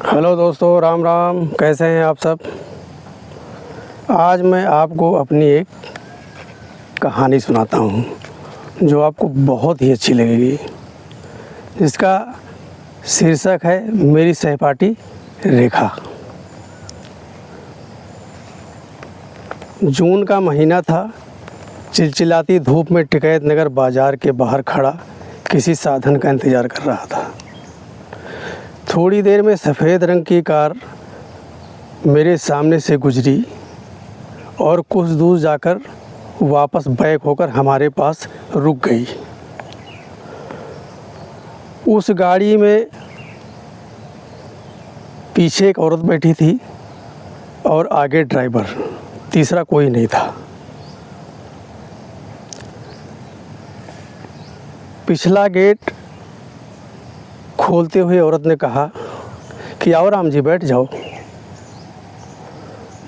Hello दोस्तों, राम राम। कैसे हैं आप सब। आज मैं आपको अपनी एक कहानी सुनाता हूँ जो आपको बहुत ही अच्छी लगेगी, जिसका शीर्षक है मेरी सहपाठी रेखा। जून का महीना था। चिलचिलाती धूप में टिकैत नगर बाज़ार के बाहर खड़ा किसी साधन का इंतज़ार कर रहा था। थोड़ी देर में सफ़ेद रंग की कार मेरे सामने से गुजरी और कुछ दूर जाकर वापस बैक होकर हमारे पास रुक गई। उस गाड़ी में पीछे एक औरत बैठी थी और आगे ड्राइवर, तीसरा कोई नहीं था। पिछला गेट खोलते हुए औरत ने कहा कि आओ राम जी, बैठ जाओ,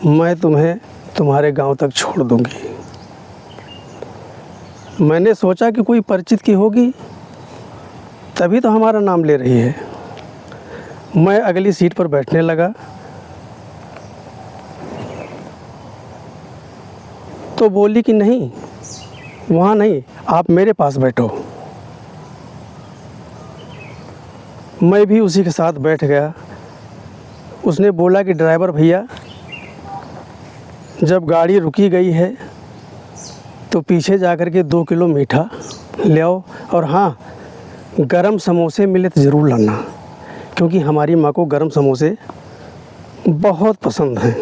मैं तुम्हें तुम्हारे गांव तक छोड़ दूंगी। मैंने सोचा कि कोई परिचित की होगी, तभी तो हमारा नाम ले रही है। मैं अगली सीट पर बैठने लगा तो बोली कि नहीं, वहाँ नहीं, आप मेरे पास बैठो। मैं भी उसी के साथ बैठ गया। उसने बोला कि ड्राइवर भैया, जब गाड़ी रुकी गई है तो पीछे जाकर के 2 किलो मीठा ले आओ, और हाँ, गरम समोसे मिले तो ज़रूर लाना, क्योंकि हमारी माँ को गरम समोसे बहुत पसंद हैं।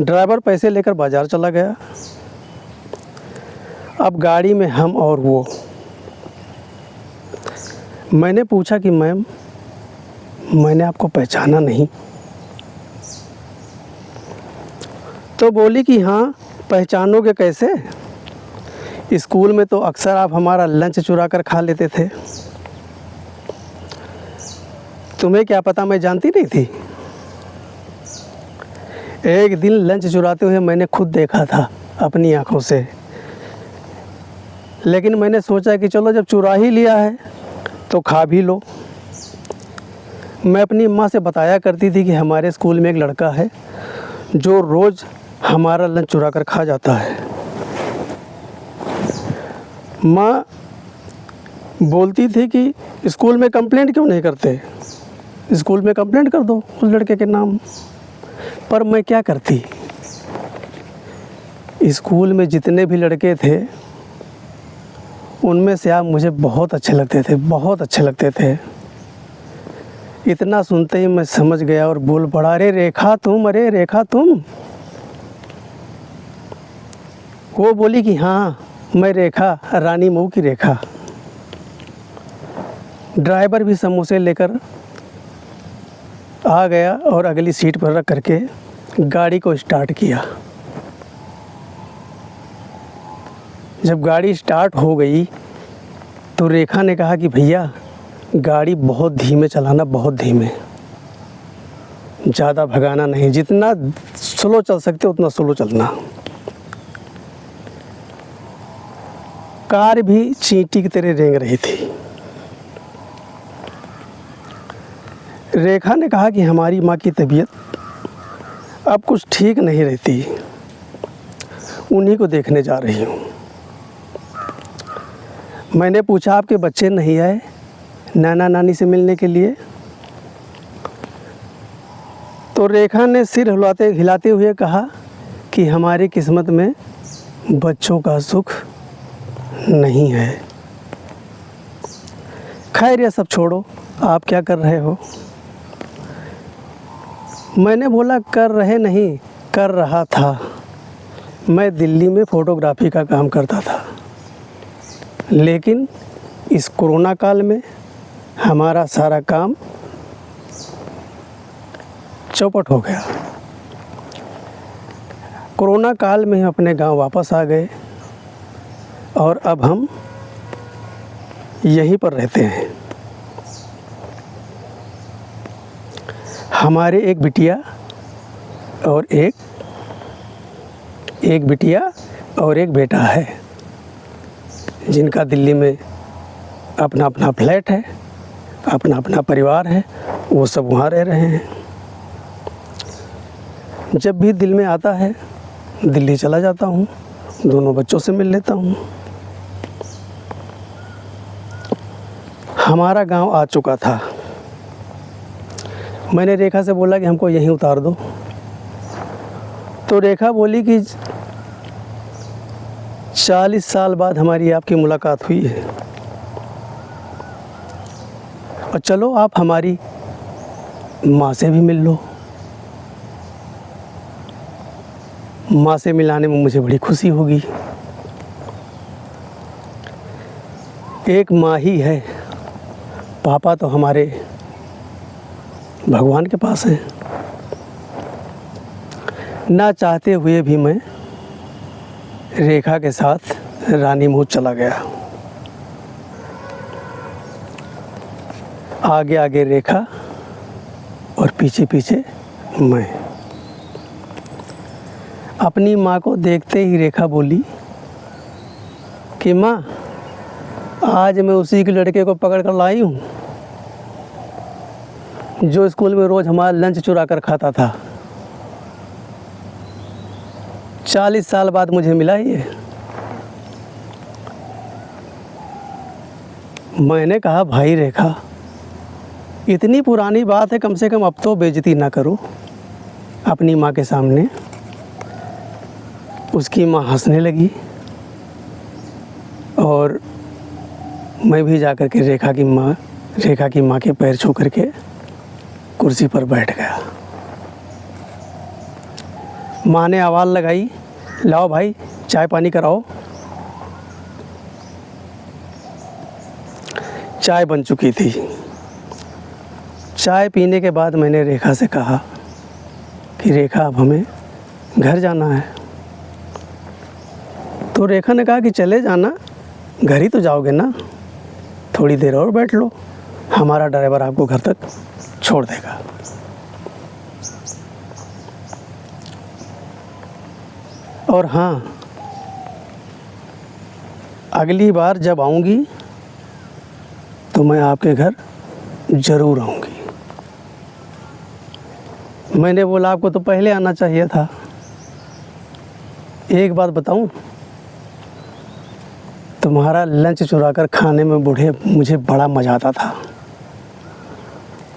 ड्राइवर पैसे लेकर बाज़ार चला गया। अब गाड़ी में हम और वो। मैंने पूछा कि मैम, मैंने आपको पहचाना नहीं। तो बोली कि हाँ, पहचानोगे कैसे, स्कूल में तो अक्सर आप हमारा लंच चुरा कर खा लेते थे। तुम्हें क्या पता मैं जानती नहीं थी। एक दिन लंच चुराते हुए मैंने खुद देखा था अपनी आँखों से, लेकिन मैंने सोचा कि चलो, जब चुरा ही लिया है तो खा भी लो। मैं अपनी माँ से बताया करती थी कि हमारे स्कूल में एक लड़का है जो रोज़ हमारा लंच चुरा कर खा जाता है। माँ बोलती थी कि स्कूल में कंप्लेंट क्यों नहीं करते, स्कूल में कंप्लेंट कर दो उस लड़के के नाम। पर मैं क्या करती, स्कूल में जितने भी लड़के थे उनमें से आप मुझे बहुत अच्छे लगते थे, बहुत अच्छे लगते थे। इतना सुनते ही मैं समझ गया और बोल पड़ा, अरे रेखा तुम, अरे रेखा तुम। वो बोली कि हाँ, मैं रेखा, रानी मऊ की रेखा। ड्राइवर भी समोसे लेकर आ गया और अगली सीट पर रख करके गाड़ी को स्टार्ट किया। जब गाड़ी स्टार्ट हो गई तो रेखा ने कहा कि भैया, गाड़ी बहुत धीमे चलाना, बहुत धीमे, ज़्यादा भगाना नहीं, जितना स्लो चल सकते उतना स्लो चलना। कार भी चींटी की तरह रेंग रही थी। रेखा ने कहा कि हमारी माँ की तबीयत अब कुछ ठीक नहीं रहती, उन्हीं को देखने जा रही हूँ। मैंने पूछा, आपके बच्चे नहीं आए नाना नानी से मिलने के लिए? तो रेखा ने सिर हिलाते हुए कहा कि हमारी किस्मत में बच्चों का सुख नहीं है। खैर, ये सब छोड़ो, आप क्या कर रहे हो? मैंने बोला, कर रहे नहीं, कर रहा था। मैं दिल्ली में फ़ोटोग्राफी का काम करता था, लेकिन इस कोरोना काल में हमारा सारा काम चौपट हो गया। कोरोना काल में हम अपने गांव वापस आ गए और अब हम यहीं पर रहते हैं। हमारे एक बिटिया और एक बिटिया और एक बेटा है, जिनका दिल्ली में अपना अपना फ्लैट है, अपना अपना परिवार है वो सब वहाँ रह रहे हैं। जब भी दिल में आता है दिल्ली चला जाता हूँ, दोनों बच्चों से मिल लेता हूँ। हमारा गांव आ चुका था। मैंने रेखा से बोला कि हमको यहीं उतार दो, तो रेखा बोली कि 40 साल बाद हमारी आपकी मुलाकात हुई है और चलो आप हमारी माँ से भी मिल लो। माँ से मिलाने में मुझे बड़ी खुशी होगी। एक माँ ही है, पापा तो हमारे भगवान के पास हैं। ना चाहते हुए भी मैं रेखा के साथ रानीमूत चला गया। आगे आगे रेखा और पीछे पीछे मैं। अपनी माँ को देखते ही रेखा बोली कि माँ, आज मैं उसी के लड़के को पकड़ कर लाई हूँ जो स्कूल में रोज़ हमारा लंच चुरा कर खाता था। 40 साल बाद मुझे मिला ये। मैंने कहा भाई रेखा, इतनी पुरानी बात है, कम से कम अब तो बेइज्जती ना करो अपनी माँ के सामने। उसकी माँ हंसने लगी और मैं भी जाकर के रेखा की माँ के पैर छू करके कुर्सी पर बैठ गया। माँ ने आवाज़ लगाई, लाओ भाई चाय पानी कराओ। चाय बन चुकी थी। चाय पीने के बाद मैंने रेखा से कहा कि रेखा, अब हमें घर जाना है। तो रेखा ने कहा कि चले जाना, घर ही तो जाओगे ना, थोड़ी देर और बैठ लो, हमारा ड्राइवर आपको घर तक छोड़ देगा। और हाँ, अगली बार जब आऊँगी तो मैं आपके घर ज़रूर आऊँगी। मैंने बोला आपको तो पहले आना चाहिए था। एक बात बताऊँ, तुम्हारा लंच चुरा कर खाने में बूढ़े मुझे बड़ा मज़ा आता था।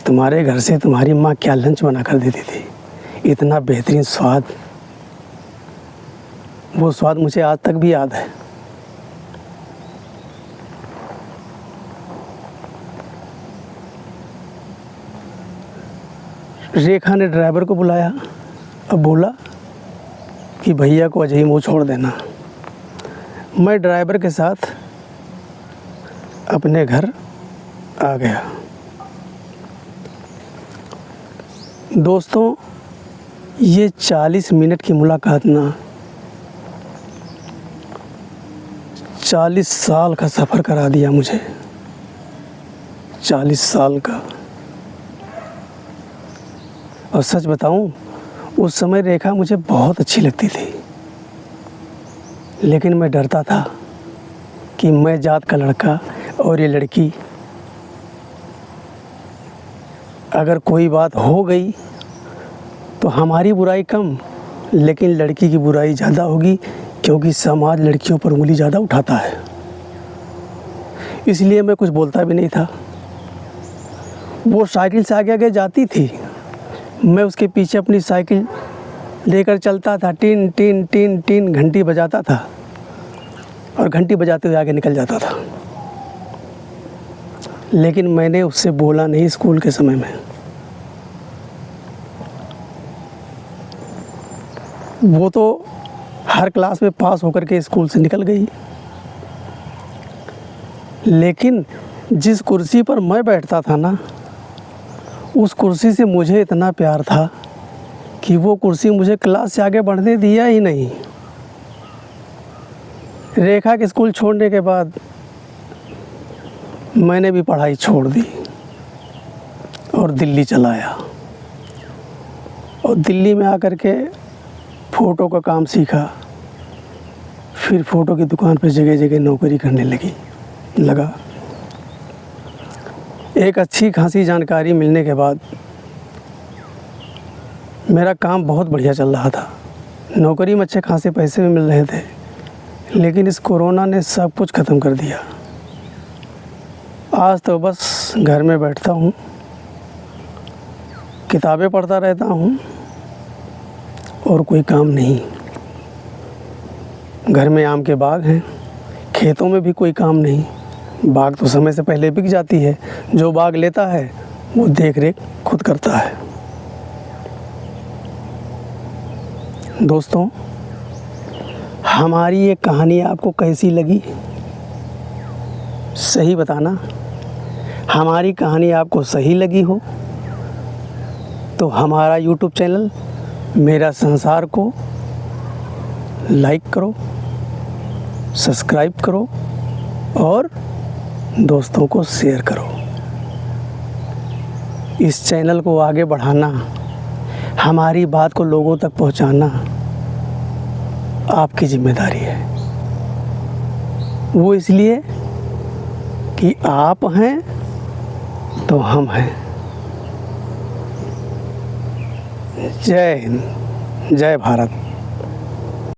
तुम्हारे घर से तुम्हारी माँ क्या लंच बना कर देती थी, इतना बेहतरीन स्वाद। वो स्वाद मुझे आज तक भी याद है। रेखा ने ड्राइवर को बुलाया और बोला कि भैया को अजय मुँह छोड़ देना। मैं ड्राइवर के साथ अपने घर आ गया। दोस्तों, ये 40 मिनट की मुलाकात ना 40 साल का सफ़र करा दिया मुझे। 40 साल का। और सच बताऊं, उस समय रेखा मुझे बहुत अच्छी लगती थी, लेकिन मैं डरता था कि मैं जात का लड़का और ये लड़की, अगर कोई बात हो गई तो हमारी बुराई कम, लेकिन लड़की की बुराई ज़्यादा होगी, क्योंकि समाज लड़कियों पर उंगली ज़्यादा उठाता है। इसलिए मैं कुछ बोलता भी नहीं था। वो साइकिल से आगे आगे जाती थी, मैं उसके पीछे अपनी साइकिल लेकर चलता था। टिन टिन टिन टिन घंटी बजाता था और घंटी बजाते हुए आगे निकल जाता था। लेकिन मैंने उससे बोला नहीं स्कूल के समय में। वो तो हर क्लास में पास होकर के स्कूल से निकल गई। लेकिन जिस कुर्सी पर मैं बैठता था ना, उस कुर्सी से मुझे इतना प्यार था कि वो कुर्सी मुझे क्लास से आगे बढ़ने दिया ही नहीं। रेखा के स्कूल छोड़ने के बाद मैंने भी पढ़ाई छोड़ दी और दिल्ली चला आया। और दिल्ली में आकर के फ़ोटो का काम सीखा। फिर फ़ोटो की दुकान पर जगह जगह नौकरी करने लगा। एक अच्छी खासी जानकारी मिलने के बाद मेरा काम बहुत बढ़िया चल रहा था, नौकरी में अच्छे खासे पैसे भी मिल रहे थे, लेकिन इस कोरोना ने सब कुछ ख़त्म कर दिया। आज तो बस घर में बैठता हूँ, किताबें पढ़ता रहता हूँ और कोई काम नहीं। घर में आम के बाग हैं, खेतों में भी कोई काम नहीं। बाग तो समय से पहले बिक जाती है, जो बाग लेता है वो देख रेख खुद करता है। दोस्तों, हमारी ये कहानी आपको कैसी लगी सही बताना। हमारी कहानी आपको सही लगी हो तो हमारा YouTube चैनल मेरा संसार को लाइक करो, सब्सक्राइब करो और दोस्तों को शेयर करो। इस चैनल को आगे बढ़ाना, हमारी बात को लोगों तक पहुंचाना आपकी जिम्मेदारी है। वो इसलिए कि आप हैं तो हम हैं। जय हिंद, जय भारत।